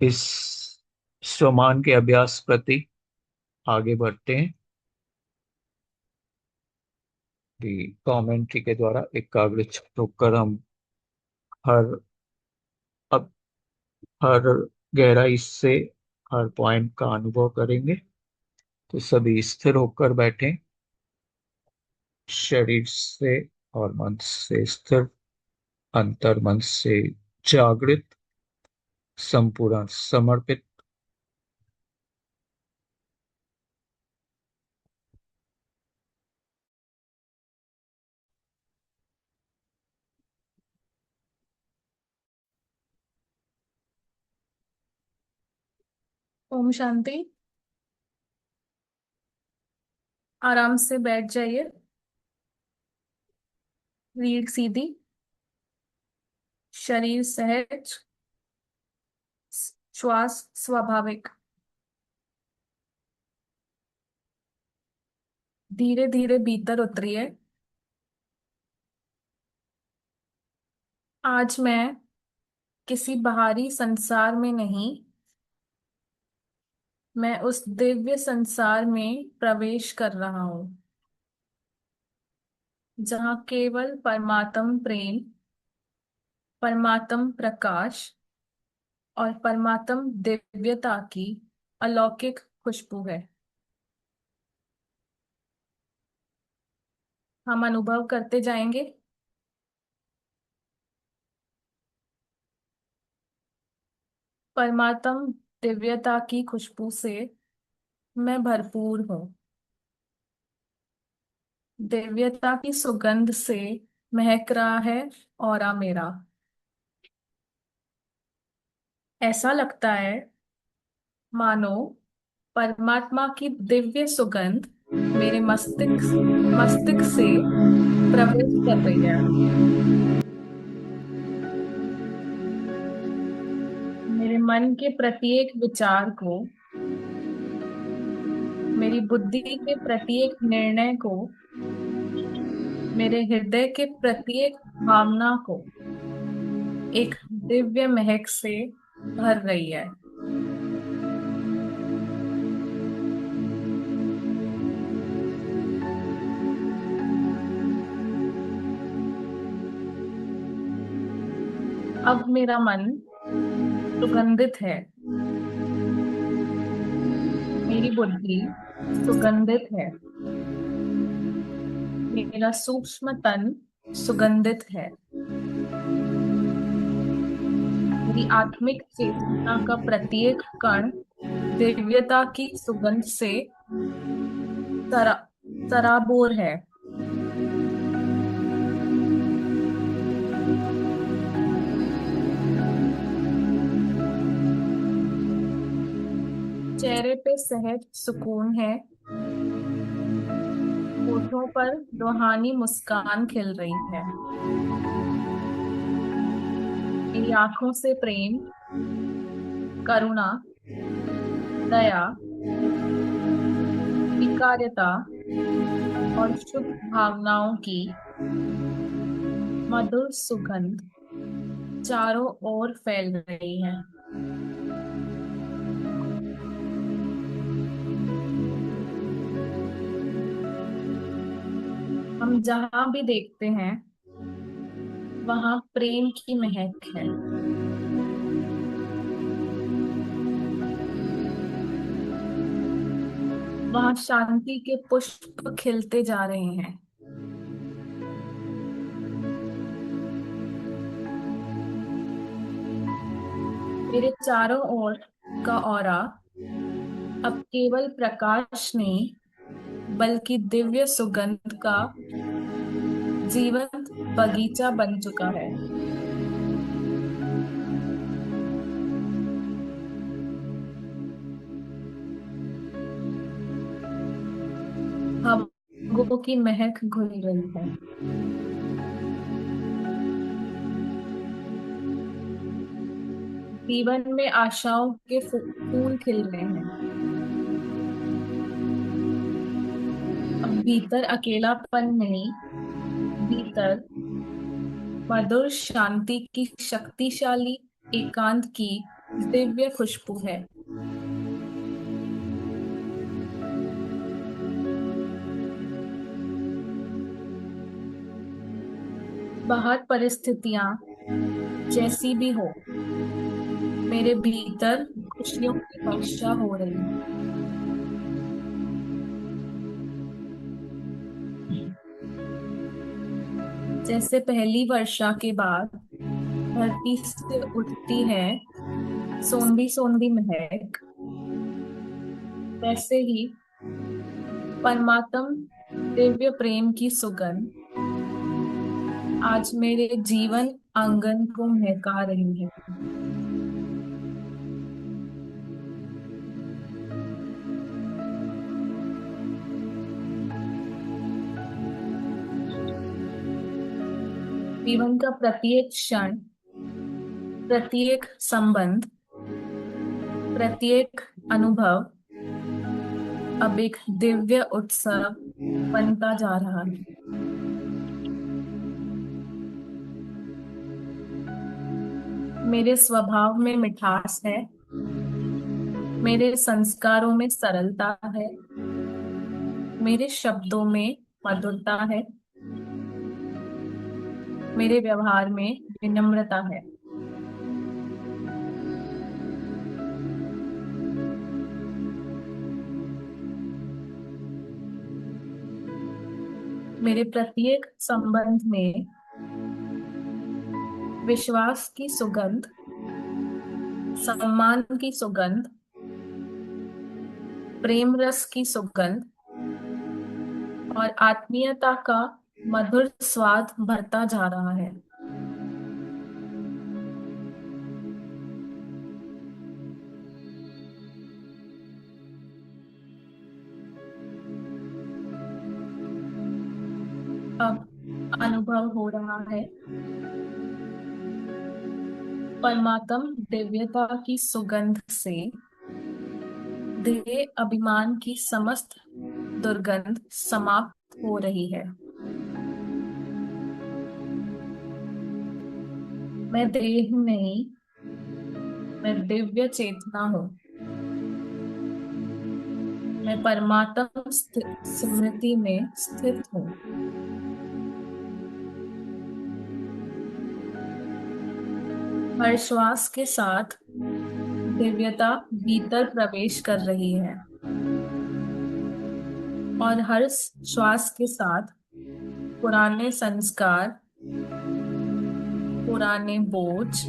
इस स्वमान के अभ्यास प्रति आगे बढ़ते हैं। कॉमेंट्री के द्वारा एकाग्रचित्त होकर हम हर अब हर गहराई से हर पॉइंट का अनुभव करेंगे। तो सभी स्थिर होकर बैठें, शरीर से और मन से स्थिर, अंतर मन से जागृत, संपूर्ण समर्पित। ओम शांति। आराम से बैठ जाइए। रीढ़ सीधी, शरीर सहज, श्वास स्वाभाविक। धीरे धीरे भीतर उतरिए। आज मैं किसी बाहरी संसार में नहीं, मैं उस दिव्य संसार में प्रवेश कर रहा हूँ जहाँ केवल परमात्म प्रेम, परमात्म प्रकाश और परमात्म दिव्यता की अलौकिक खुशबू है। हम अनुभव करते जाएंगे। परमात्म दिव्यता की खुशबू से मैं भरपूर हूँ। दिव्यता की सुगंध से महक रहा है ऑरा मेरा। ऐसा लगता है मानो परमात्मा की दिव्य सुगंध मेरे मस्तिष्क से प्रवेश कर रही है। मेरे मन के प्रत्येक विचार को, मेरी बुद्धि के प्रत्येक निर्णय को, मेरे हृदय के प्रत्येक भावना को एक दिव्य महक से भर रही है। अब मेरा मन सुगंधित है, मेरी बुद्धि सुगंधित है, मेरा सूक्ष्म तन सुगंधित है, मेरी आत्मिक चेतना का प्रत्येक कण दिव्यता की सुगंध से सरा सराबोर है। चेहरे पे सहज सुकून है, होठों पर रूहानी मुस्कान खिल रही है। मेरी आंखों से प्रेम, करुणा, दया, स्वीकार्यता और शुभ भावनाओं की मधुर सुगंध चारों ओर फैल रही है। हम जहां भी देखते हैं वहां प्रेम की महक है। वहां शांति के पुष्प खिलते जा रहे हैं। मेरे चारों ओर का ऑरा अब केवल प्रकाश नहीं, बल्कि दिव्य सुगंध का जीवंत बगीचा बन चुका है। हवा की महक घुल रही है। जीवन में आशाओं के फूल खिल रहे हैं। अब भीतर अकेलापन नहीं, भीतर मधुर शांति की शक्तिशाली एकांत की दिव्य खुशबू है। बाहर परिस्थितियां जैसी भी हो, मेरे भीतर खुशियों की वर्षा हो रही है। जैसे पहली वर्षा के बाद धरती से उठती है सोंधी सोंधी महक, वैसे ही परमात्म दिव्य प्रेम की सुगंध आज मेरे जीवन आंगन को महका रही है। जीवन का प्रत्येक क्षण, प्रत्येक संबंध, प्रत्येक अनुभव अब एक दिव्य उत्सव बनता जा रहा है। मेरे स्वभाव में मिठास है, मेरे संस्कारों में सरलता है, मेरे शब्दों में मधुरता है, मेरे व्यवहार में विनम्रता है। मेरे प्रत्येक संबंध में विश्वास की सुगंध, सम्मान की सुगंध, प्रेम रस की सुगंध और आत्मीयता का मधुर स्वाद भरता जा रहा है। अब अनुभव हो रहा है परमात्म दिव्यता की सुगंध से देह अभिमान की समस्त दुर्गंध समाप्त हो रही है। मैं देह नहीं, मैं दिव्य चेतना हूँ। मैं परमात्म स्मृति में स्थित हूँ। हर श्वास के साथ दिव्यता भीतर प्रवेश कर रही है और हर श्वास के साथ पुराने संस्कार, पुराने बोझ,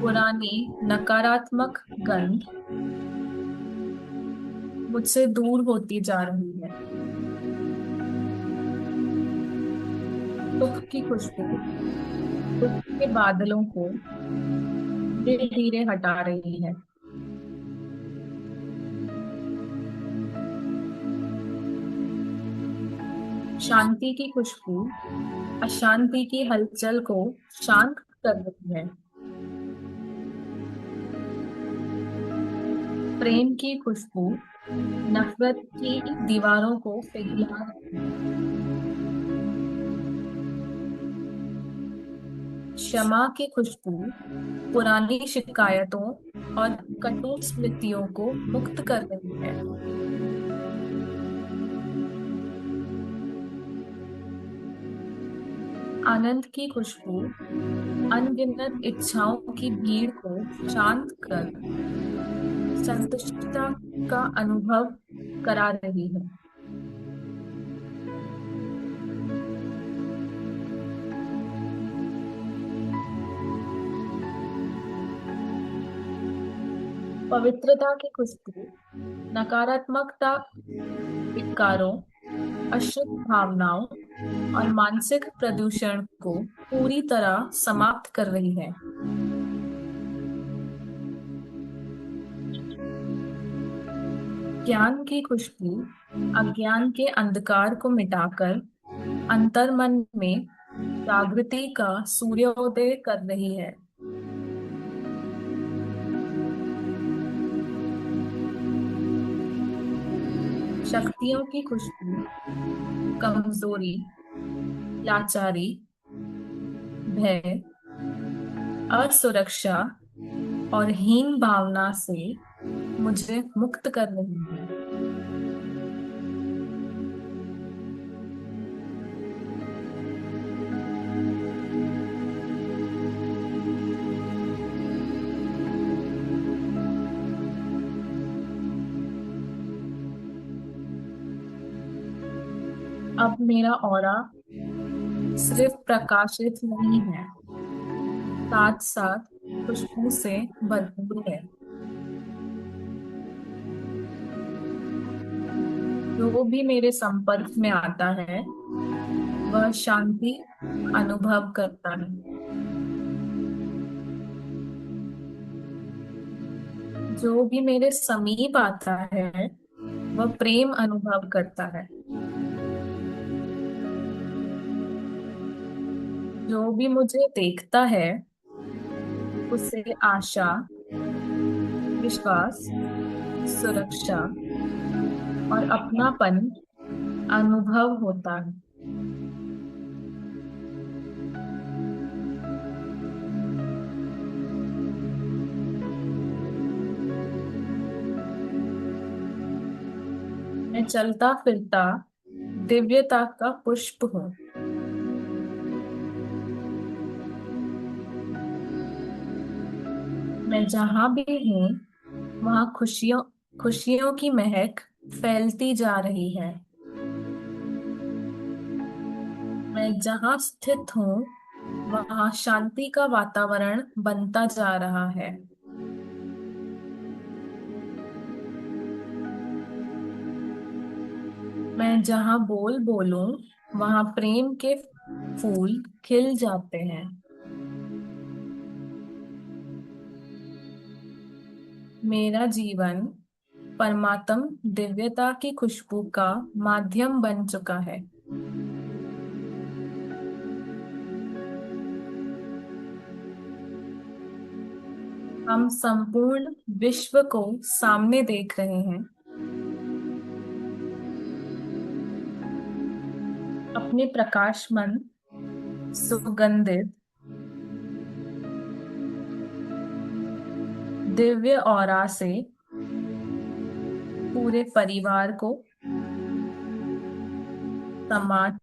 पुरानी नकारात्मक गंध मुझसे दूर होती जा रही है। दुख की खुशबू दुख के बादलों को धीरे धीरे हटा रही है। शांति की खुशबू अशांति की हलचल को शांत कर रही है। प्रेम की खुशबू नफरत की दीवारों को पिघला रही है। क्षमा की खुशबू पुरानी शिकायतों और कटु स्मृतियों को मुक्त कर रही है। आनंद की खुशबू अनगिनत इच्छाओं की भीड़ को शांत कर संतुष्टता का अनुभव करा रही है। पवित्रता की खुशबू नकारात्मकता, विकारों, अशुद्ध भावनाओं और मानसिक प्रदूषण को पूरी तरह समाप्त कर रही है। ज्ञान की खुशबू अज्ञान के अंधकार को मिटाकर अंतर्मन में जागृति का सूर्योदय कर रही है। शक्तियों की खुशबू कमजोरी, लाचारी, भय, असुरक्षा और हीन भावना से मुझे मुक्त कर रही है। अब मेरा ऑरा सिर्फ प्रकाशित नहीं है, साथ साथ खुशबू से भरपूर है। जो भी मेरे संपर्क में आता है वह शांति अनुभव करता है। जो भी मेरे समीप आता है वह प्रेम अनुभव करता है। जो भी मुझे देखता है उसे आशा, विश्वास, सुरक्षा और अपनापन अनुभव होता है। मैं चलता फिरता दिव्यता का पुष्प हूँ। मैं जहां भी हूँ वहां खुशियों खुशियों की महक फैलती जा रही है। मैं जहां स्थित हूँ वहां शांति का वातावरण बनता जा रहा है। मैं जहां बोलूं वहां प्रेम के फूल खिल जाते हैं। मेरा जीवन परमात्म दिव्यता की खुशबू का माध्यम बन चुका है। हम संपूर्ण विश्व को सामने देख रहे हैं। अपने प्रकाशमान, सुगंधित, दिव्य ऑरा से पूरे परिवार को, समाज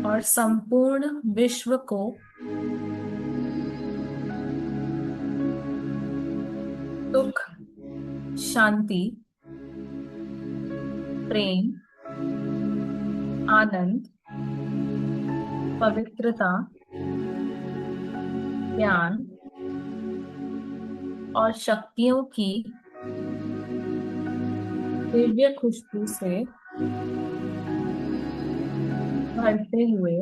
और संपूर्ण विश्व को सुख, शांति, प्रेम, आनंद, पवित्रता, ज्ञान और शक्तियों की दिव्य खुशबू से भरते हुए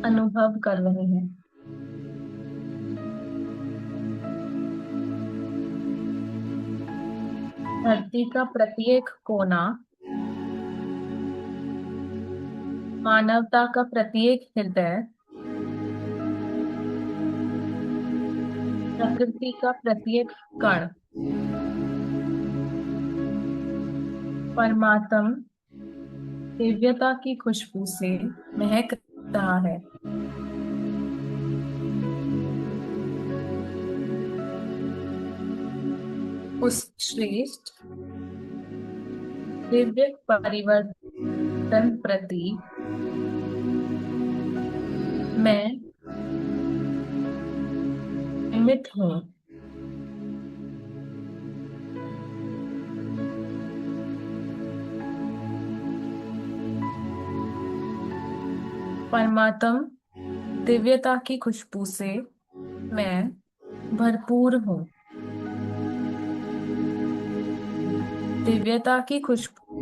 अनुभव कर रहे हैं। धरती का प्रत्येक कोना, मानवता का प्रत्येक हृदय, प्रकृति का प्रत्येक कण परमात्म दिव्यता की खुशबू से महक रहा है। उस श्रेष्ठ दिव्य परिवर्तन प्रति मैं निमित्त हूँ। परमात्म दिव्यता की खुशबू से मैं भरपूर हूँ। दिव्यता की खुशबू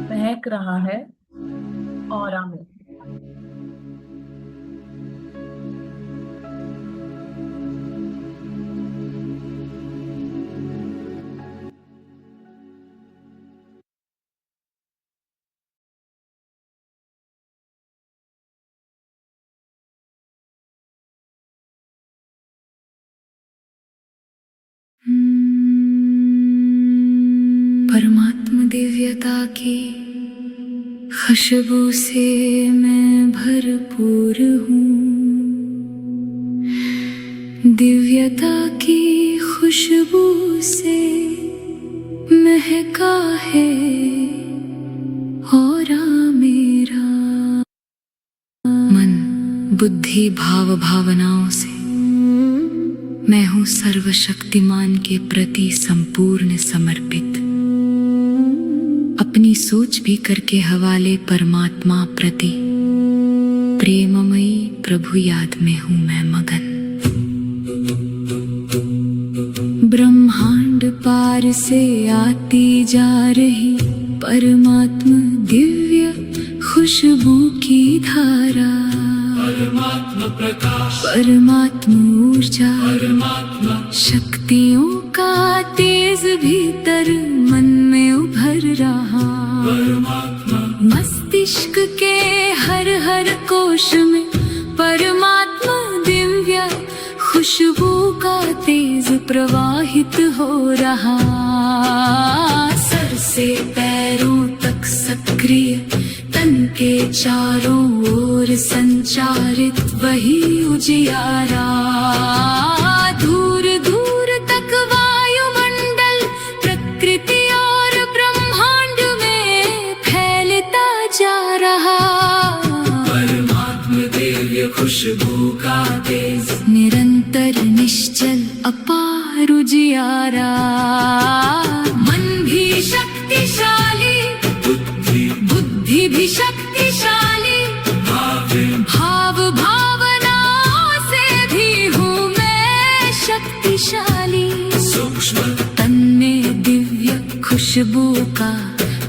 महक रहा है ऑरा में। परमात्म दिव्यता की खुशबू से मैं भरपूर हूँ, दिव्यता की खुशबू से महका है औरा मेरा। मन, बुद्धि, भाव, भावनाओं से मैं हूँ सर्वशक्तिमान के प्रति संपूर्ण समर्पित। अपनी सोच भी करके हवाले परमात्मा प्रति प्रेममयी प्रभु याद में हूँ मैं मगन। ब्रह्मांड पार से आती जा रही परमात्मा दिव्य खुशबू की धारा, परमात्मा प्रकाश, परमात्मा ऊर्जा, परमात्मा शक्तियों का तेज भीतर मन में उभर रहा। परमात्मा मस्तिष्क के हर हर कोश में परमात्मा दिव्य खुशबू का तेज प्रवाहित हो रहा। सर से पैरों तक सक्रिय तन के चारों ओर संचारित वही उजियारा। दूर दूर तक वायुमंडल प्रकृति और ब्रह्मांड में फैलता जा रहा। परमात्मा दिव्य खुशबू का तेज निरंतर निश्चल अपार उजियारा। मन भी शक्तिशाली, बुद्धि भी शक्तिशाली, भाव भावनाओं से भी हूँ मैं शक्तिशाली। सूक्ष्म तन में दिव्य खुशबू का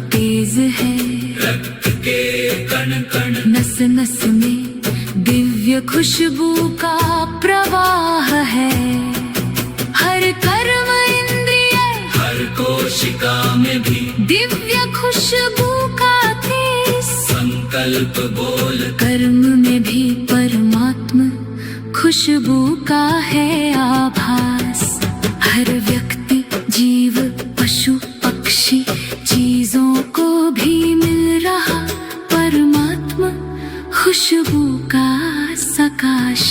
तेज है, रक्त के कण कण नस नस में दिव्य खुशबू का प्रवाह है। हर कर्म इंद्रिय, हर कोशिका में भी दिव्य खुशबू का तेज संकल्प बोल कर्म में भी परमात्मा खुशबू का है आभास। हर व्यक्ति, जीव, पशु, पक्षी, चीजों को भी मिल रहा परमात्मा खुशबू का सकाश।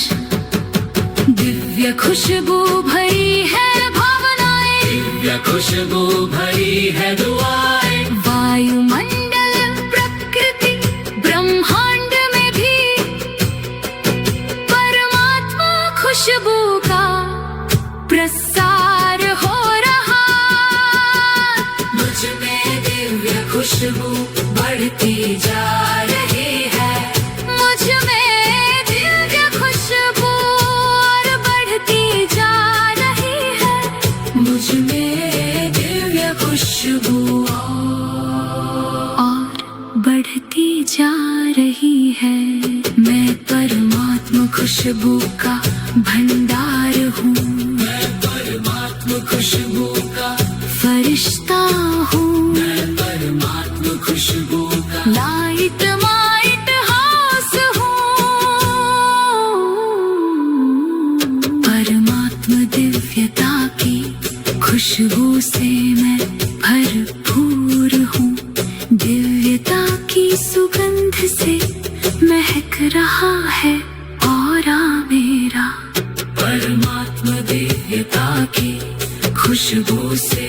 दिव्य खुशबू भरी है भावनाएं, दिव्य खुशबू भरी है दुआएं। वायुमंडल प्रकृति ब्रह्मांड में भी परमात्मा खुशबू का प्रसार हो रहा। मुझ में दिव्य खुशबू बढ़ती जा रही है, मुझ में दिव्य खुशबू और बढ़ती जा रही है। मुझ में दिव्य खुशबू और बढ़ती जा रही है। मैं परमात्मा खुशबू का भंडार हूँ, मैं परमात्मा खुशबू का फरिश्ता हूँ, मैं परमात्मा खुशबू का लाइट माइट हाउस हूँ। परमात्मा दिव्यता की खुशबू से मैं भरपूर हूँ, दिव्यता की सुगंध से महक रहा है औरा मेरा। परमात्मा दिव्यता की खुशबू से